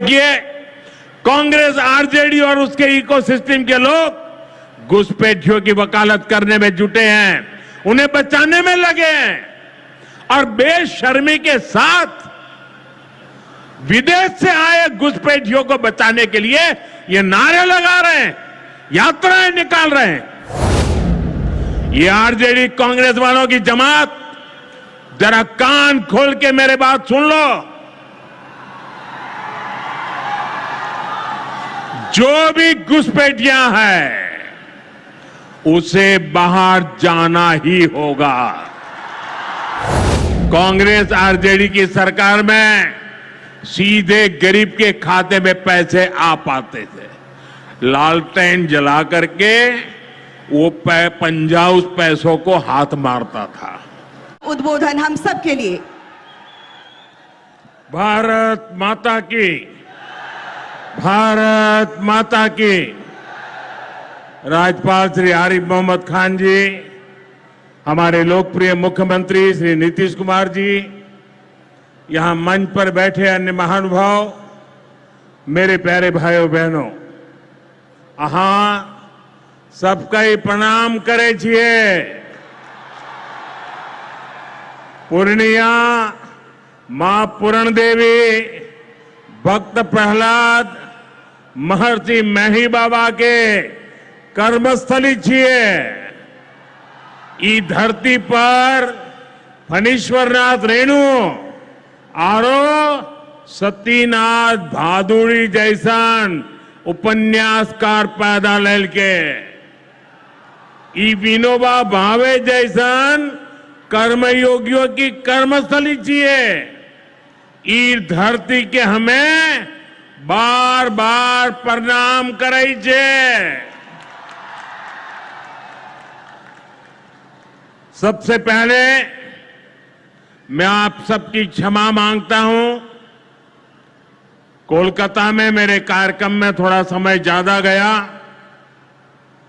देखिए, कांग्रेस, आरजेडी और उसके इकोसिस्टम के लोग घुसपैठियों की वकालत करने में जुटे हैं, उन्हें बचाने में लगे हैं और बेशर्मी के साथ विदेश से आए घुसपैठियों को बचाने के लिए ये नारे लगा रहे हैं, यात्राएं निकाल रहे हैं। ये आरजेडी कांग्रेस वालों की जमात, जरा कान खोल के मेरे बात सुन लो। जो भी घुसपैठियां हैं उसे बाहर जाना ही होगा। कांग्रेस आरजेडी की सरकार में सीधे गरीब के खाते में पैसे आ पाते थे, लालटेन जला करके वो पंजा उस पैसों को हाथ मारता था। उद्बोधन हम सब के लिए। भारत माता की, भारत माता की। राज्यपाल श्री आरिफ मोहम्मद खान जी, हमारे लोकप्रिय मुख्यमंत्री श्री नीतीश कुमार जी, यहां मंच पर बैठे अन्य महानुभाव, मेरे प्यारे भाइयों बहनों, अहाँ सबका ही प्रणाम करे छिए। पूर्णिया मां पूरण देवी, भक्त प्रहलाद, महर्षि मेही बाबा के कर्मस्थली छिए। ई धरती पर फणीश्वरनाथ रेणु आरो सतीनाथ भादुड़ी जैसन उपन्यासकार पैदा लेल के, ई विनोबा भावे जैसन कर्मयोगियों की कर्मस्थली छिए। ई धरती के हमें बार बार प्रणाम करे छे। सबसे पहले मैं आप सबकी क्षमा मांगता हूं। कोलकाता में मेरे कार्यक्रम में थोड़ा समय ज्यादा गया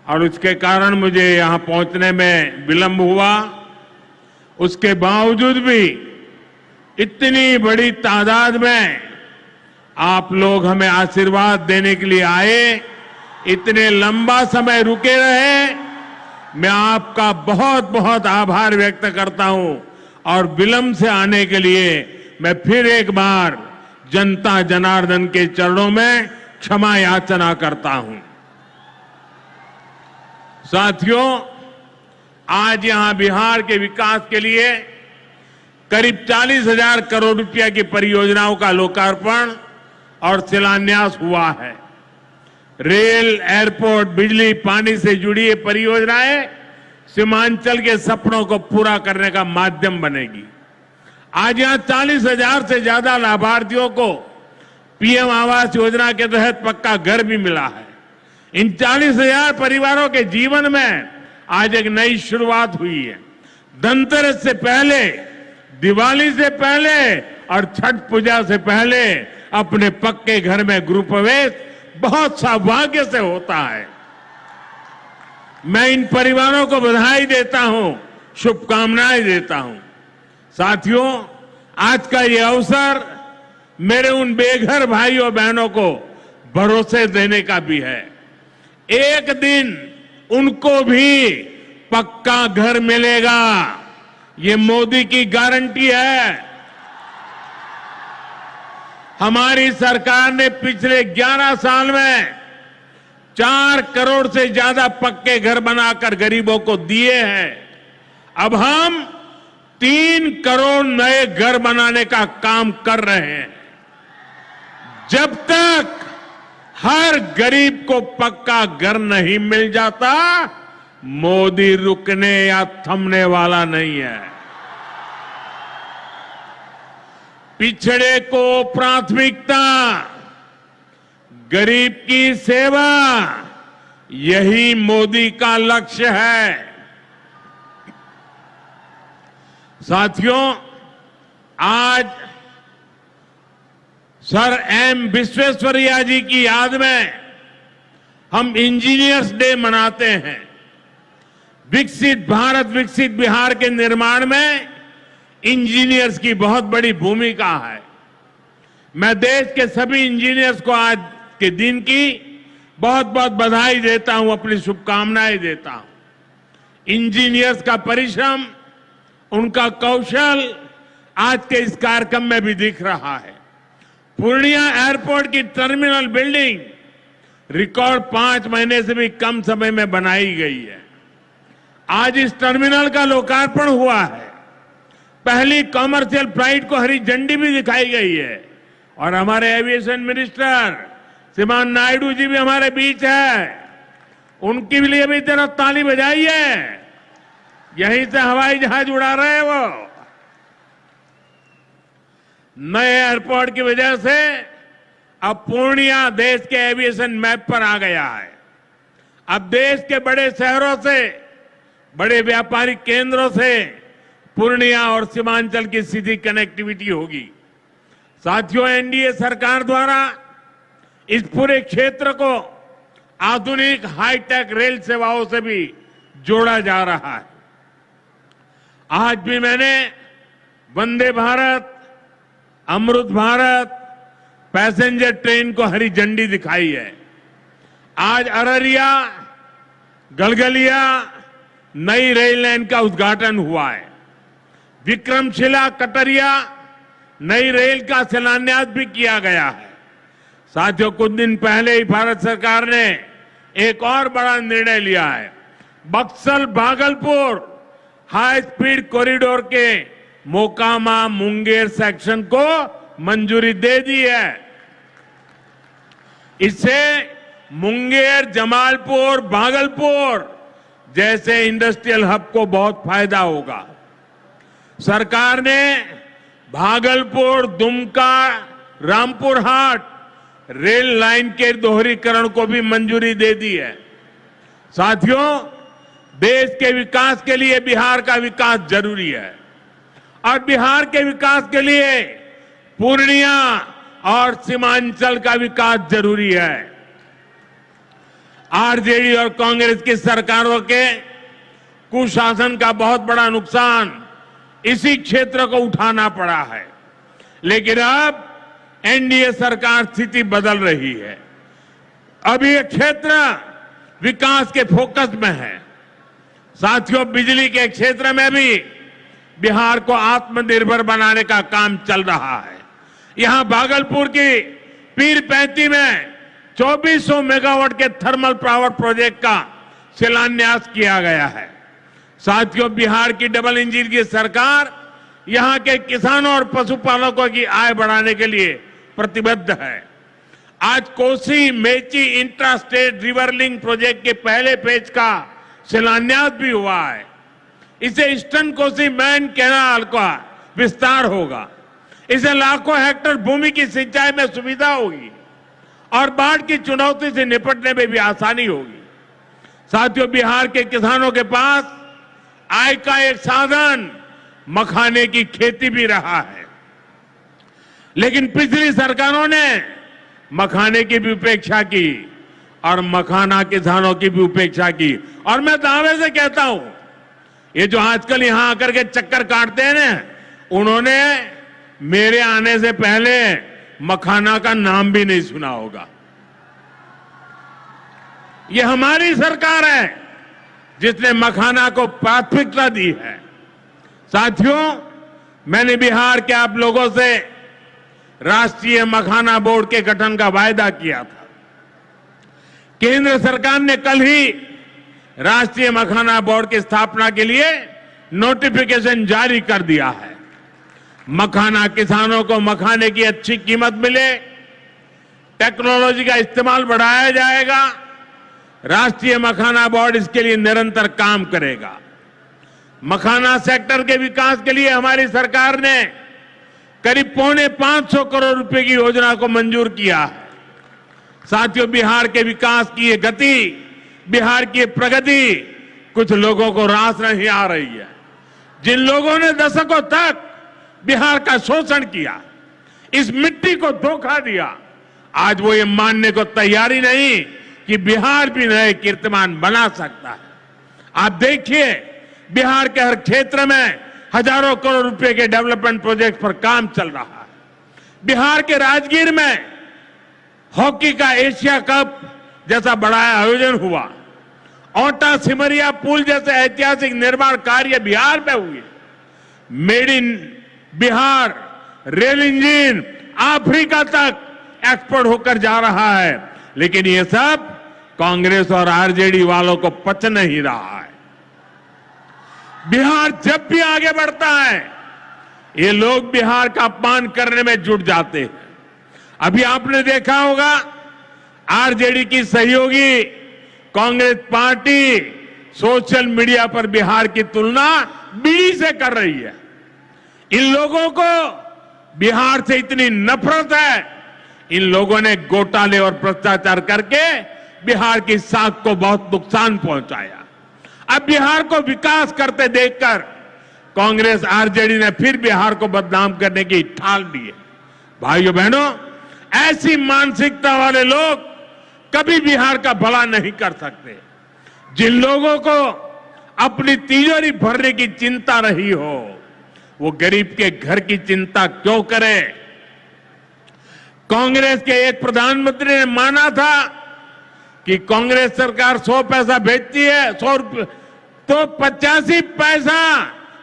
और उसके कारण मुझे यहां पहुंचने में विलंब हुआ। उसके बावजूद भी इतनी बड़ी तादाद में आप लोग हमें आशीर्वाद देने के लिए आए, इतने लंबा समय रुके रहे, मैं आपका बहुत बहुत आभार व्यक्त करता हूं और विलंब से आने के लिए मैं फिर एक बार जनता जनार्दन के चरणों में क्षमा याचना करता हूं। साथियों, आज यहां बिहार के विकास के लिए करीब 40,000 करोड़ रुपया की परियोजनाओं का लोकार्पण और शिलान्यास हुआ है। रेल, एयरपोर्ट, बिजली, पानी से जुड़ी ये परियोजनाएं सीमांचल के सपनों को पूरा करने का माध्यम बनेगी। आज यहां 40,000 से ज्यादा लाभार्थियों को पीएम आवास योजना के तहत पक्का घर भी मिला है। इन 40,000 परिवारों के जीवन में आज एक नई शुरुआत हुई है। धनतेरस से पहले, दिवाली से पहले और छठ पूजा से पहले अपने पक्के घर में गृह प्रवेश बहुत सौभाग्य से होता है। मैं इन परिवारों को बधाई देता हूं, शुभकामनाएं देता हूं। साथियों, आज का ये अवसर मेरे उन बेघर भाइयों बहनों को भरोसे देने का भी है। एक दिन उनको भी पक्का घर मिलेगा, ये मोदी की गारंटी है। हमारी सरकार ने पिछले 11 साल में 4 करोड़ से ज्यादा पक्के घर बनाकर गरीबों को दिए हैं। अब हम 3 करोड़ नए घर बनाने का काम कर रहे हैं। जब तक हर गरीब को पक्का घर नहीं मिल जाता, मोदी रुकने या थमने वाला नहीं है। पिछड़े को प्राथमिकता, गरीब की सेवा, यही मोदी का लक्ष्य है। साथियों, आज सर एम विश्वेश्वरैया जी की याद में हम इंजीनियर्स डे मनाते हैं। विकसित भारत, विकसित बिहार के निर्माण में इंजीनियर्स की बहुत बड़ी भूमिका है। मैं देश के सभी इंजीनियर्स को आज के दिन की बहुत बहुत बधाई देता हूं, अपनी शुभकामनाएं देता हूं। इंजीनियर्स का परिश्रम, उनका कौशल आज के इस कार्यक्रम में भी दिख रहा है। पूर्णिया एयरपोर्ट की टर्मिनल बिल्डिंग रिकॉर्ड 5 महीने से भी कम समय में बनाई गई है। आज इस टर्मिनल का लोकार्पण हुआ है। पहली कॉमर्शियल फ्लाइट को हरी झंडी भी दिखाई गई है और हमारे एविएशन मिनिस्टर श्रीमान नायडू जी भी हमारे बीच है। उनके लिए भी जरा ताली बजाइए। यहीं से हवाई जहाज उड़ा रहे हैं वो। नए एयरपोर्ट की वजह से अब पूर्णिया देश के एविएशन मैप पर आ गया है। अब देश के बड़े शहरों से, बड़े व्यापारिक केंद्रों से पूर्णिया और सीमांचल की सीधी कनेक्टिविटी होगी। साथियों, एनडीए सरकार द्वारा इस पूरे क्षेत्र को आधुनिक हाईटेक रेल सेवाओं से भी जोड़ा जा रहा है। आज भी मैंने वंदे भारत, अमृत भारत पैसेंजर ट्रेन को हरी झंडी दिखाई है। आज अररिया गलगलिया नई रेल लाइन का उद्घाटन हुआ है। विक्रमशिला कटरिया नई रेल का शिलान्यास भी किया गया है। साथियों, कुछ दिन पहले ही भारत सरकार ने एक और बड़ा निर्णय लिया है। Buxar Bhagalpur high speed corridor के मोकामा मुंगेर सेक्शन को मंजूरी दे दी है। इससे मुंगेर, जमालपुर, भागलपुर जैसे इंडस्ट्रियल हब को बहुत फायदा होगा। सरकार ने भागलपुर, दुमका, रामपुर हाट रेल लाइन के दोहरीकरण को भी मंजूरी दे दी है। साथियों, देश के विकास के लिए बिहार का विकास जरूरी है और बिहार के विकास के लिए पूर्णिया और सीमांचल का विकास जरूरी है। आरजेडी और कांग्रेस की सरकारों के कुशासन का बहुत बड़ा नुकसान इसी क्षेत्र को उठाना पड़ा है, लेकिन अब एनडीए सरकार स्थिति बदल रही है। अब ये क्षेत्र विकास के फोकस में है। साथियों, बिजली के क्षेत्र में भी बिहार को आत्मनिर्भर बनाने का काम चल रहा है। यहां भागलपुर की पीरपैंती में 2400 मेगावाट के थर्मल पावर प्रोजेक्ट का शिलान्यास किया गया है। साथियों, बिहार की डबल इंजन की सरकार यहां के किसानों और पशुपालकों की आय बढ़ाने के लिए प्रतिबद्ध है। आज Kosi Mechi intra state river link project के पहले फेज का शिलान्यास भी हुआ है। इसे ईस्टर्न कोसी मैन कैनाल का विस्तार होगा। इसे लाखों हेक्टेयर भूमि की सिंचाई में सुविधा होगी और बाढ़ की चुनौती से निपटने में भी आसानी होगी। साथियों, बिहार के किसानों के पास आय का एक साधन मखाने की खेती भी रहा है, लेकिन पिछली सरकारों ने मखाने की भी उपेक्षा की और मखाना किसानों की भी उपेक्षा की। और मैं दावे से कहता हूं, ये जो आजकल यहां आकर के चक्कर काटते हैं ना, उन्होंने मेरे आने से पहले मखाना का नाम भी नहीं सुना होगा। ये हमारी सरकार है जिसने मखाना को प्राथमिकता दी है। साथियों, मैंने बिहार के आप लोगों से राष्ट्रीय मखाना बोर्ड के गठन का वायदा किया था। केंद्र सरकार ने कल ही राष्ट्रीय मखाना बोर्ड की स्थापना के लिए नोटिफिकेशन जारी कर दिया है। मखाना किसानों को मखाने की अच्छी कीमत मिले, टेक्नोलॉजी का इस्तेमाल बढ़ाया जाएगा। राष्ट्रीय मखाना बोर्ड इसके लिए निरंतर काम करेगा। मखाना सेक्टर के विकास के लिए हमारी सरकार ने करीब 525 करोड़ रुपए की योजना को मंजूर किया है। साथियों, बिहार के विकास की ये गति, बिहार की प्रगति कुछ लोगों को रास नहीं आ रही है। जिन लोगों ने दशकों तक बिहार का शोषण किया, इस मिट्टी को धोखा दिया, आज वो ये मानने को तैयारी नहीं कि बिहार भी नए कीर्तिमान बना सकता है। आप देखिए, बिहार के हर क्षेत्र में हजारों करोड़ रुपए के डेवलपमेंट प्रोजेक्ट पर काम चल रहा है। बिहार के राजगीर में हॉकी का एशिया कप जैसा बड़ा आयोजन हुआ। ओटा सिमरिया पुल जैसे ऐतिहासिक निर्माण कार्य बिहार में हुए। Made in Bihar rail engine Africa तक एक्सपोर्ट होकर जा रहा है, लेकिन ये सब कांग्रेस और आरजेडी वालों को पच नहीं रहा है। बिहार जब भी आगे बढ़ता है, ये लोग बिहार का अपमान करने में जुट जाते हैं। अभी आपने देखा होगा, आरजेडी की सहयोगी कांग्रेस पार्टी सोशल मीडिया पर बिहार की तुलना बीड़ी से कर रही है। इन लोगों को बिहार से इतनी नफरत है, इन लोगों ने घोटाले और भ्रष्टाचार करके बिहार की साख को बहुत नुकसान पहुंचाया। अब बिहार को विकास करते देखकर कांग्रेस आरजेडी ने फिर बिहार को बदनाम करने की ठान ली है। भाइयों बहनों, ऐसी मानसिकता वाले लोग कभी बिहार का भला नहीं कर सकते। जिन लोगों को अपनी तिजोरी भरने की चिंता रही हो, वो गरीब के घर की चिंता क्यों करे? कांग्रेस के एक प्रधानमंत्री ने माना था कि कांग्रेस सरकार 100 पैसा भेजती है, 100 रुपये तो 85 पैसा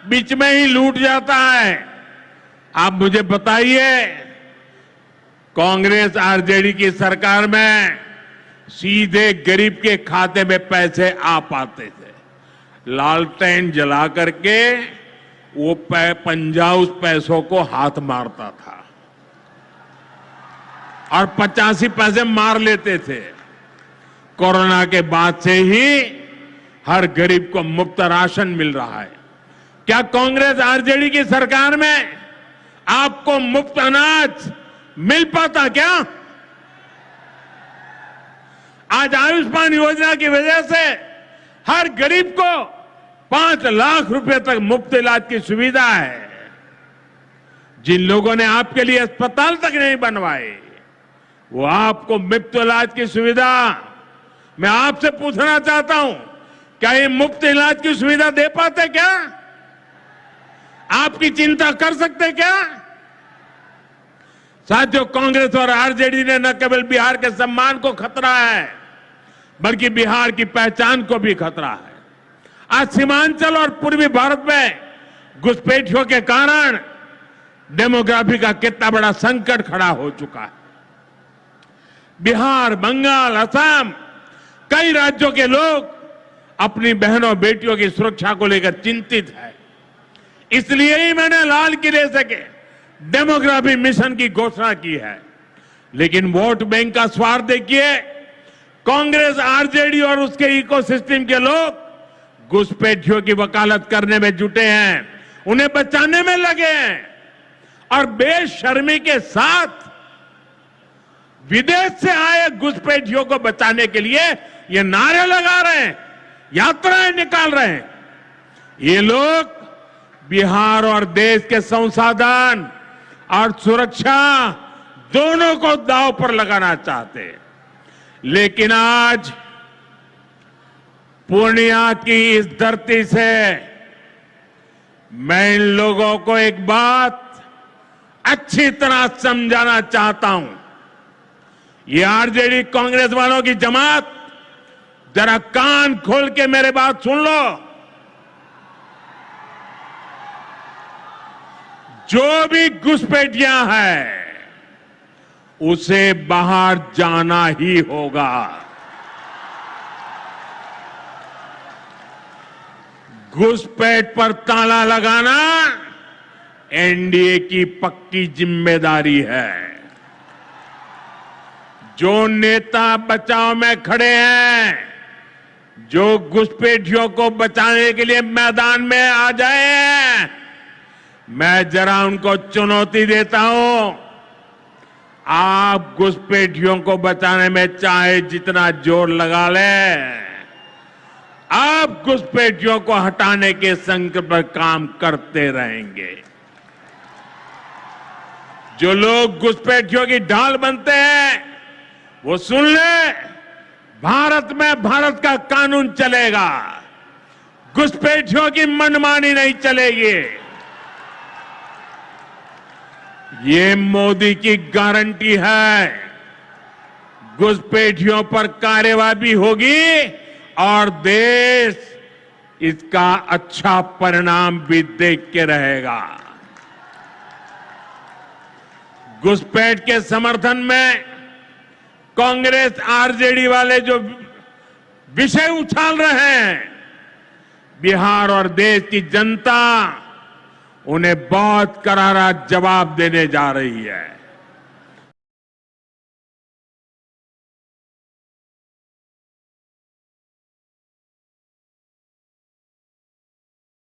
बीच में ही लूट जाता है। आप मुझे बताइए, कांग्रेस आरजेडी की सरकार में सीधे गरीब के खाते में पैसे आ पाते थे। लालटेन जला करके वो पंजा उस पैसों को हाथ मारता था और 85 पैसे मार लेते थे। कोरोना के बाद से ही हर गरीब को मुफ्त राशन मिल रहा है। क्या कांग्रेस आरजेडी की सरकार में आपको मुफ्त अनाज मिल पाता क्या? आज आयुष्मान योजना की वजह से हर गरीब को 5 लाख रुपए तक मुफ्त इलाज की सुविधा है। जिन लोगों ने आपके लिए अस्पताल तक नहीं बनवाए, वो आपको मुफ्त इलाज की सुविधा, मैं आपसे पूछना चाहता हूं, क्या ये मुफ्त इलाज की सुविधा दे पाते क्या? आपकी चिंता कर सकते क्या? साथियों, कांग्रेस और आरजेडी ने न केवल बिहार के सम्मान को खतरा है, बल्कि बिहार की पहचान को भी खतरा है। आज सीमांचल और पूर्वी भारत में घुसपैठियों के कारण डेमोग्राफी का कितना बड़ा संकट खड़ा हो चुका है। बिहार, बंगाल, असम, कई राज्यों के लोग अपनी बहनों बेटियों की सुरक्षा को लेकर चिंतित है। इसलिए ही मैंने लाल किले से के डेमोग्राफी मिशन की घोषणा की है। लेकिन वोट बैंक का स्वार्थ देखिए, कांग्रेस, आरजेडी और उसके इकोसिस्टम के लोग घुसपैठियों की वकालत करने में जुटे हैं, उन्हें बचाने में लगे हैं और बेशर्मी के साथ विदेश से आए घुसपैठियों को बचाने के लिए ये नारे लगा रहे हैं, यात्राएं निकाल रहे हैं। ये लोग बिहार और देश के संसाधन और सुरक्षा दोनों को दांव पर लगाना चाहते हैं। लेकिन आज पूर्णिया की इस धरती से मैं इन लोगों को एक बात अच्छी तरह समझाना चाहता हूं। ये आरजेडी कांग्रेस वालों की जमात, जरा कान खोल के मेरे बात सुन लो। जो भी घुसपैठियां हैं, उसे बाहर जाना ही होगा। घुसपैठ पर ताला लगाना एनडीए की पक्की जिम्मेदारी है। जो नेता बचाव में खड़े हैं, जो घुसपैठियों को बचाने के लिए मैदान में आ जाए, मैं जरा उनको चुनौती देता हूं। आप घुसपैठियों को बचाने में चाहे जितना जोर लगा लें, आप घुसपैठियों को हटाने के संकल्प पर काम करते रहेंगे। जो लोग घुसपैठियों की ढाल बनते हैं, वो सुन ले, भारत में भारत का कानून चलेगा, घुसपैठियों की मनमानी नहीं चलेगी। ये मोदी की गारंटी है। घुसपैठियों पर कार्यवाही होगी और देश इसका अच्छा परिणाम भी देख के रहेगा। घुसपैठ के समर्थन में कांग्रेस आरजेडी वाले जो विषय उछाल रहे हैं, बिहार और देश की जनता उन्हें बहुत करारा जवाब देने जा रही है।